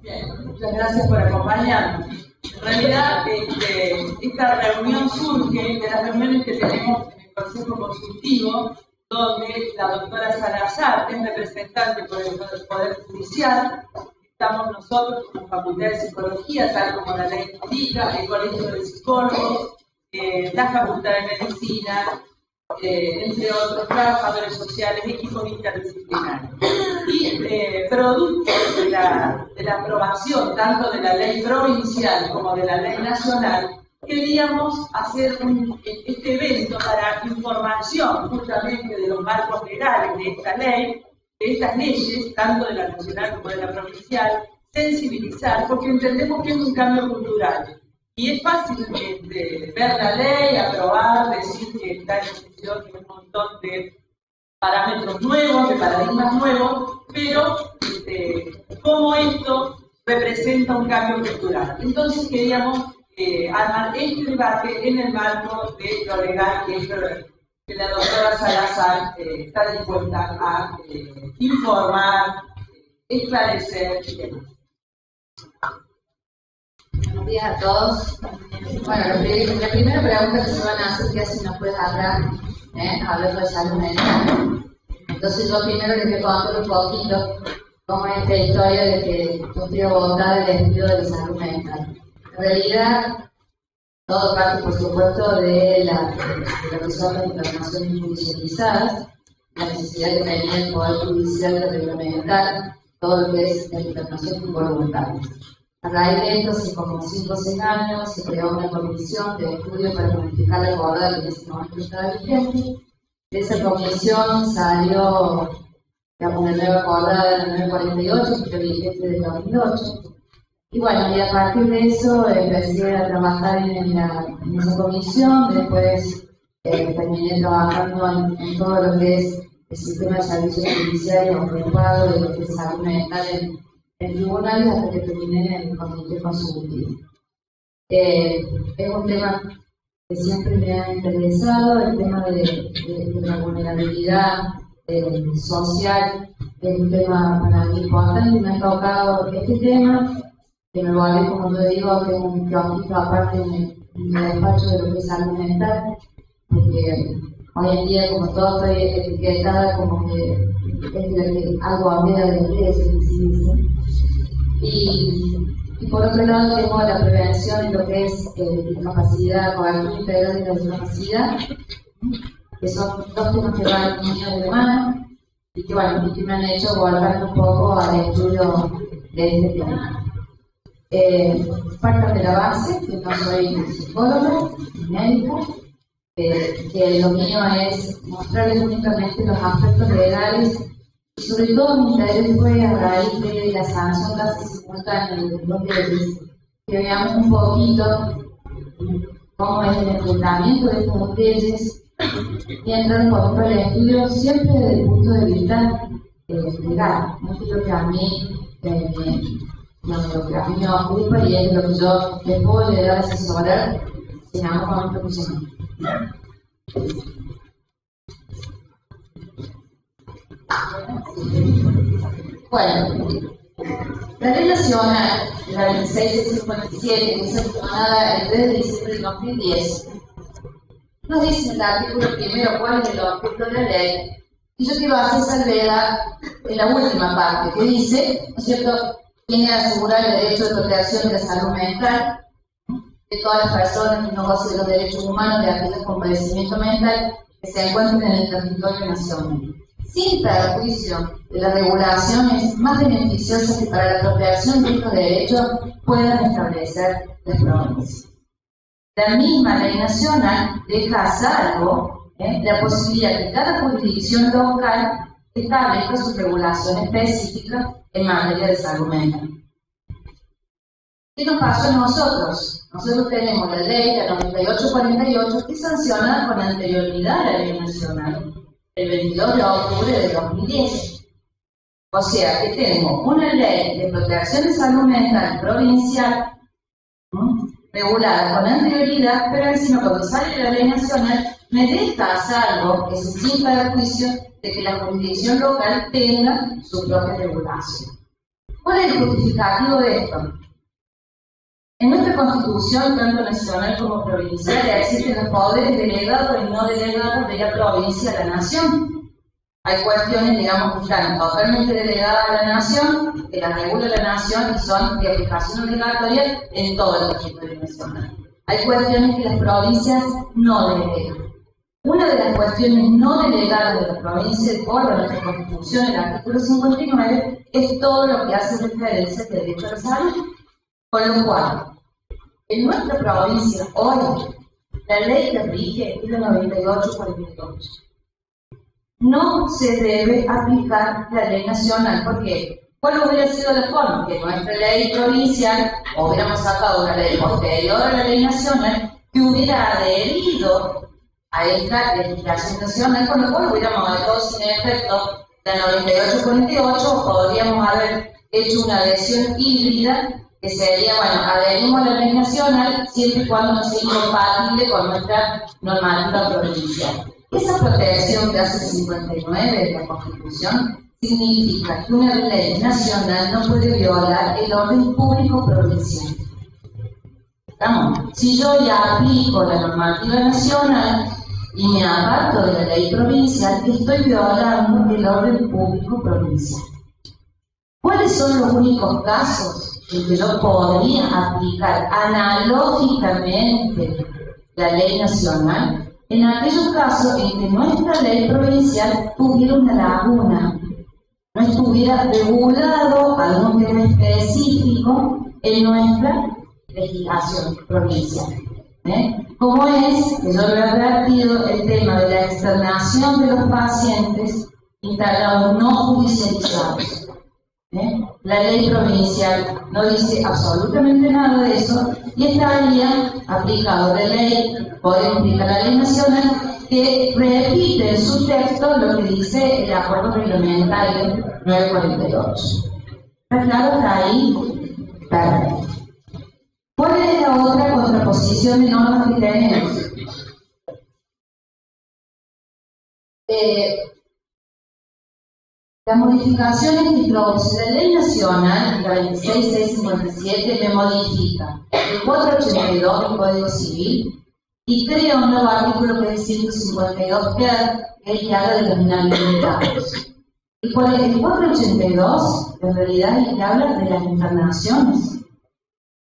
Bien, muchas gracias por acompañarnos. En realidad, esta reunión surge de las reuniones que tenemos en el Consejo Consultivo, donde la doctora Salazar es representante por el Poder Judicial. Estamos nosotros como Facultad de Psicología, tal como la ley indica, el Colegio de Psicólogos, la Facultad de Medicina, entre otros trabajadores sociales, equipos interdisciplinarios. Y producto de la aprobación tanto de la ley provincial como de la ley nacional, queríamos hacer este evento para información justamente de los marcos legales de esta ley, de estas leyes, tanto de la nacional como de la provincial, sensibilizar, porque entendemos que es un cambio cultural. Y es fácil ver la ley, aprobar, decir que está en función de un montón de parámetros nuevos, de paradigmas nuevos, pero cómo esto representa un cambio cultural. Entonces queríamos armar este debate en el marco de lo legal que la doctora Salazar está dispuesta a informar, esclarecer y demás. Buenos días a todos. Bueno, la primera pregunta que se van a hacer es si nos puedes hablar, hablando de salud mental. Entonces yo primero les voy a contar un poquito cómo es esta historia de que yo quiero votar el estudio de la salud mental. En realidad, todo parte, por supuesto, de lo que son las internaciones judicializadas, la necesidad que tenía el Poder Judicial de reglamentar todo lo que es la internación voluntaria. A raíz de esto, hace como 5 o 6 años, se creó una comisión de estudio para modificar la acordada que en ese momento estaba vigente. De esa comisión salió una nueva acordada, la 948, que fue vigente desde 2008. Y bueno, y a partir de eso empecé a trabajar en esa comisión, después terminé trabajando en todo lo que es el sistema de servicios judiciales ocupado de lo que es salud mental en tribunales hasta que terminé en el comité consultivo. Es un tema que siempre me ha interesado, el tema de la vulnerabilidad social es un tema para mí importante, me ha tocado este tema, que me vale, como yo digo, que es un kiosquito aparte en el despacho de lo que es salud mental, porque hoy en día, como todo, estoy etiquetada como que es que algo amiga de ustedes, ¿sí? Y por otro lado tengo la prevención en lo que es discapacidad, cobertura integral de la discapacidad, que son dos temas que van muy de la mano y que, bueno, y que me han hecho volver un poco al estudio de este tema. Partan de la base, que no soy psicóloga, ni médica, que lo mío es mostrarles únicamente los aspectos legales. Y sobre todo mi interés fue a raíz de la sanción de hace 50 años de los leyes, que veamos un poquito cómo es el enfrentamiento de estas leyes y entrar un poco en el estudio siempre desde el punto de vista legal. No es lo que a mí me ocupa y es lo que yo les puedo llegar a asesorar en algún momento funcional. Bueno, la ley nacional, la 2657, que es sancionada el 3 de diciembre de 2010, nos dice en el artículo primero cuál es el objeto de la ley, y yo quiero hacer salvedad en la última parte, que dice, ¿no es cierto?, tiene que asegurar el derecho de protección de la salud mental de todas las personas que no gocen de los derechos humanos de aquellos con padecimiento mental que se encuentren en el territorio nacional, sin perjuicio de las regulaciones más beneficiosas que para la protección de estos derechos puedan establecer las provincias. La misma ley nacional deja a salvo la posibilidad de que cada jurisdicción local establezca su regulación específica en materia de salud mental. ¿Qué nos pasó a nosotros? Nosotros tenemos la ley, la 9848, que sanciona con anterioridad la ley nacional, el 22 de octubre de 2010. O sea que tenemos una ley de protección de salud mental provincial regulada con anterioridad, pero encima cuando sale la ley nacional me deja a salvo ese simple perjuicio de que la jurisdicción local tenga su propia regulación. ¿Cuál es el justificativo de esto? En nuestra Constitución, tanto nacional como provincial, existen los poderes delegados y no delegados de la provincia a la nación. Hay cuestiones, digamos, que están totalmente delegadas a la nación, que las regula la nación y son de aplicación obligatoria en todo el territorio nacional. Hay cuestiones que las provincias no delegan. Una de las cuestiones no delegadas de la provincia, de acuerdo a nuestra Constitución, el artículo 59, es todo lo que hace referencia al derecho a la salud. Con lo cual, en nuestra provincia, hoy, la ley que rige es la 98/48. No se debe aplicar la ley nacional, porque ¿cuál hubiera sido la forma? Que nuestra ley provincial, o hubiéramos sacado una ley posterior a la ley nacional, que hubiera adherido a esta legislación nacional, con lo cual hubiéramos dejado sin efecto la 98/48, o podríamos haber hecho una adhesión híbrida, que sería, bueno, adherimos a la ley nacional siempre y cuando no sea incompatible con nuestra normativa provincial. Esa protección que hace el 59 de la Constitución significa que una ley nacional no puede violar el orden público provincial. ¿Estamos? Si yo ya aplico la normativa nacional y me aparto de la ley provincial, estoy violando el orden público provincial. ¿Cuáles son los únicos casos en que yo podría aplicar analógicamente la ley nacional? En aquellos casos en que nuestra ley provincial tuviera una laguna, no estuviera regulado algún tema específico en nuestra legislación provincial. Como es, que yo lo he advertido, el tema de la externación de los pacientes internados no judicializados. La ley provincial no dice absolutamente nada de eso y estaría aplicado la ley, podemos aplicar la ley nacional, que repite en su texto lo que dice el acuerdo reglamentario 948. ¿Está claro? Está ahí. Perfecto. ¿Cuál es la otra contraposición de normas que tenemos? Las modificaciones que introduce la ley nacional, la 26657, me modifica el 482 del Código Civil y crea un nuevo artículo que es el 152, que es el que habla de los inhabilitados. ¿Y cuál es el 482? En realidad es el que habla de las internaciones,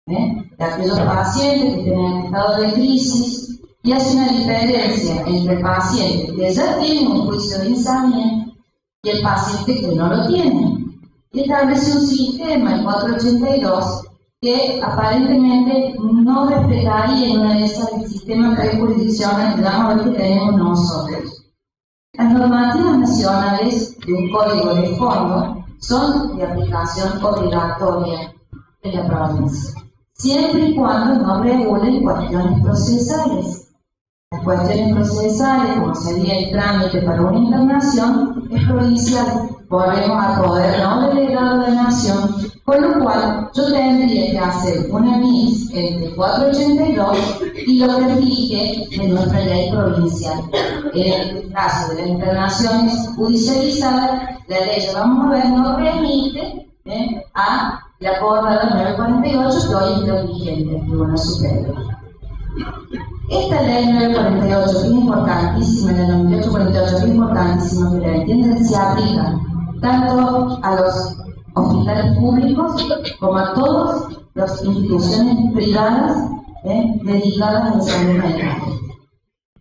de aquellos pacientes que tienen estado de crisis, y hace una diferencia entre pacientes que ya tienen un juicio de insania y el paciente que no lo tiene. Y establece un sistema, el 482, que aparentemente no respetaría en una de esas el sistema jurisdiccional, digamos, el que tenemos nosotros. Las normativas nacionales de un código de fondo son de aplicación obligatoria en la provincia, siempre y cuando no regulen cuestiones procesales. Las cuestiones procesales, como sería el trámite para una internación, es provincial. Volvemos a poder no delegado de nación, con lo cual yo tendría que hacer una MIS entre 482 y lo que rige de nuestra ley provincial. En el caso de las internaciones judicializadas, la ley, vamos a ver, no remite a la acordada 948 que hoy está vigente en el Tribunal Superior. Esta ley 948, que es importantísima, la 9848, que es importantísima que la entiendan, se aplica tanto a los hospitales públicos como a todas las instituciones privadas dedicadas a la salud mental.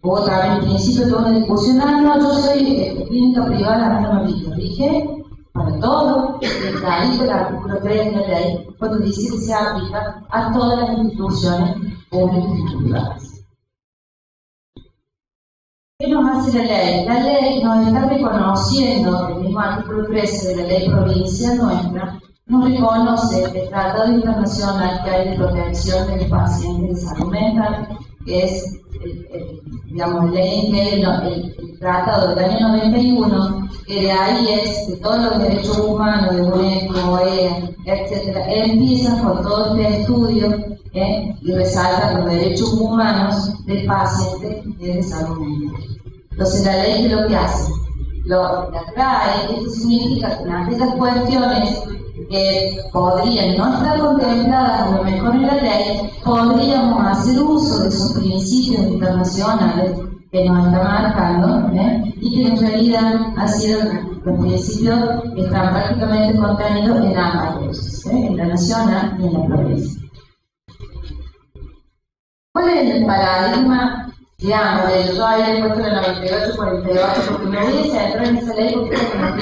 Hubo también al principio toda una discusión, no, yo soy clínica privada, no me rige para todo, el clarito del artículo 3 de la ley, cuando dice que se aplica a todas las instituciones públicas y privadas. ¿Qué nos hace la ley? La ley nos está reconociendo, el mismo artículo 13 de la ley provincial nuestra, nos reconoce el Tratado Internacional que hay de protección de los pacientes de salud mental, que es, digamos, ley que el Tratado del año 91, que de ahí es de todos los derechos humanos, de UNESCO, OEA, etc., empiezan con todo este estudio y resaltan los derechos humanos del paciente de salud mental. Entonces la ley que lo que hace, la trae, esto significa que en aquellas cuestiones que podrían no estar contempladas a lo mejor en la ley, podríamos hacer uso de esos principios internacionales que nos está marcando, y que en realidad han sido los principios que están prácticamente contenidos en ambas leyes, en la nacional y en la provincia. ¿Cuál es el paradigma, digamos, yo había puesto la 98-48, porque me voy a centrar en esa ley porque es una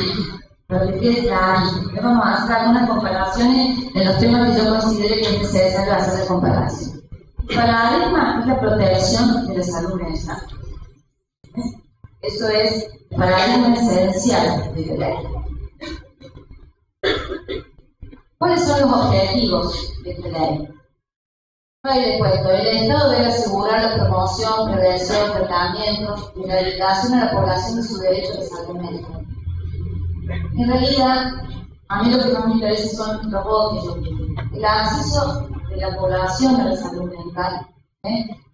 pero que quede claro, vamos a hacer algunas comparaciones de los temas que yo considero que es necesario hacer de comparación. El paradigma es la protección de la salud mental. Eso es el paradigma esencial de la ley. ¿Cuáles son los objetivos de esta ley? Ahí puesto, el Estado debe asegurar la promoción, prevención, tratamiento y rehabilitación a la población de su derecho a la salud mental. En realidad, a mí lo que más me interesa son los votos, el acceso de la población a la salud mental,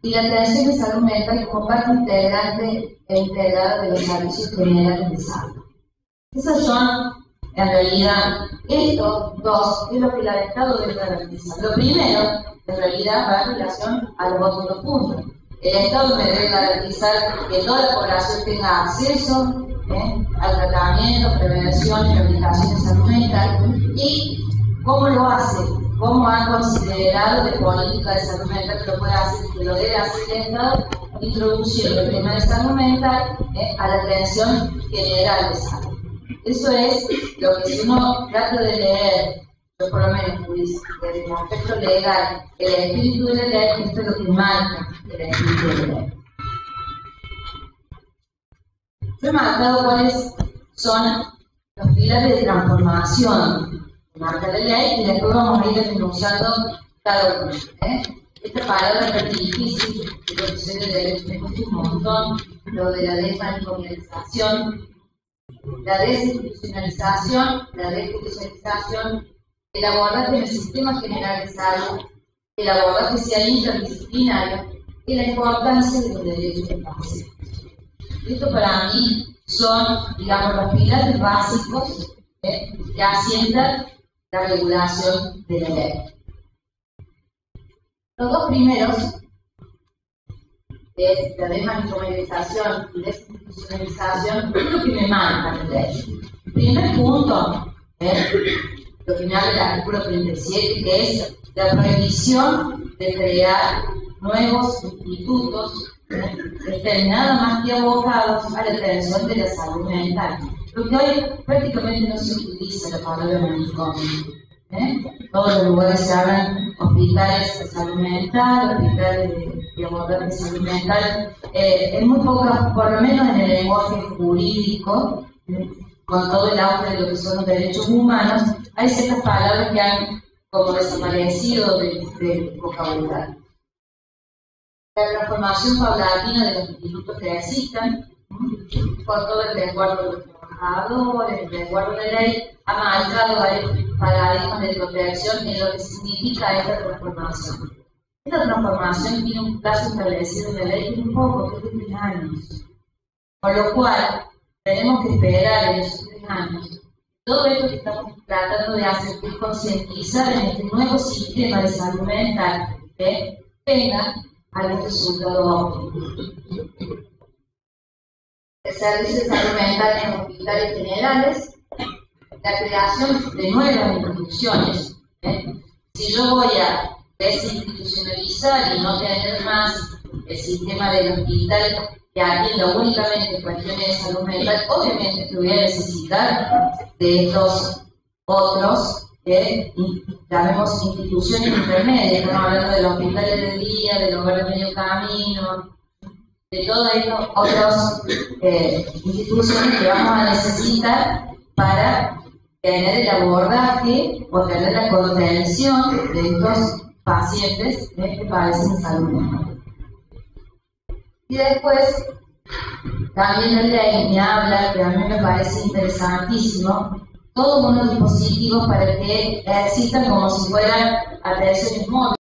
y la atención de salud mental como parte integrante e integrada de los servicios generales de salud. Esos son, en realidad, estos dos es lo que el Estado debe garantizar. Lo primero, en realidad, va en relación a los otros dos puntos. El Estado debe garantizar que toda la población tenga acceso al tratamiento, prevención y rehabilitación de salud mental. ¿Y cómo lo hace? ¿Cómo ha considerado de política de salud mental que lo puede hacer, que lo debe hacer el Estado? Introduciendo el tema de salud mental a la atención general de salud. Eso es lo que, si uno trata de leer, yo por lo menos desde el aspecto legal, el espíritu de la ley, esto es lo que marca el espíritu de la ley. Yo he marcado cuáles son los pilares de transformación que marca la ley y después vamos a ir denunciando cada uno. Esta palabra es difícil, de protección de derechos, me cuesta un montón, lo de la desmancomunización, la desinstitucionalización, la desjudicialización, el abordaje del sistema general de salud, el abordaje sea interdisciplinario y la importancia de los derechos del paciente. Esto para mí son, digamos, los pilares básicos que asientan la regulación de la ley. Los dos primeros, es la desmancomunización y desinstitucionalización, es lo que me marca la ley. El primer punto, lo que me habla el artículo 37, que es la prohibición de crear nuevos institutos determinadamente abocados a la atención de la salud mental. Porque hoy prácticamente no se utiliza la palabra manicomio. Todos los lugares se hablan hospitales de salud mental, hospitales de abordaje de salud mental. Es muy poco, por lo menos en el lenguaje jurídico, con todo el auge de lo que son los derechos humanos, hay ciertas palabras que han como desaparecido del vocabulario. La transformación paulatina de los institutos que existan, con todo el resguardo de los trabajadores, el resguardo de la ley, ha marcado varios paradigmas de protección en lo que significa esta transformación. Esta transformación tiene un plazo establecido en la ley muy poco, que es de 3 años. Con lo cual, tenemos que esperar en esos 3 años. Todo esto que estamos tratando de hacer es concientizar en este nuevo sistema de salud mental que tenga algún resultado óptimo. El servicio de salud mental en hospitales generales, la creación de nuevas instituciones. Si yo voy a desinstitucionalizar y no tener más el sistema del hospital que atienda únicamente cuestiones de salud mental, obviamente que voy a necesitar de estos otros, llamemos instituciones intermedias. Estamos hablando de los hospitales del día, del hogar de medio camino, de todas estas otras instituciones que vamos a necesitar para tener el abordaje o tener la contención de estos pacientes que padecen salud mental. Y después, también la ley me habla, que a mí me parece interesantísimo, todos unos dispositivos para que existan como si fueran atenciones móviles.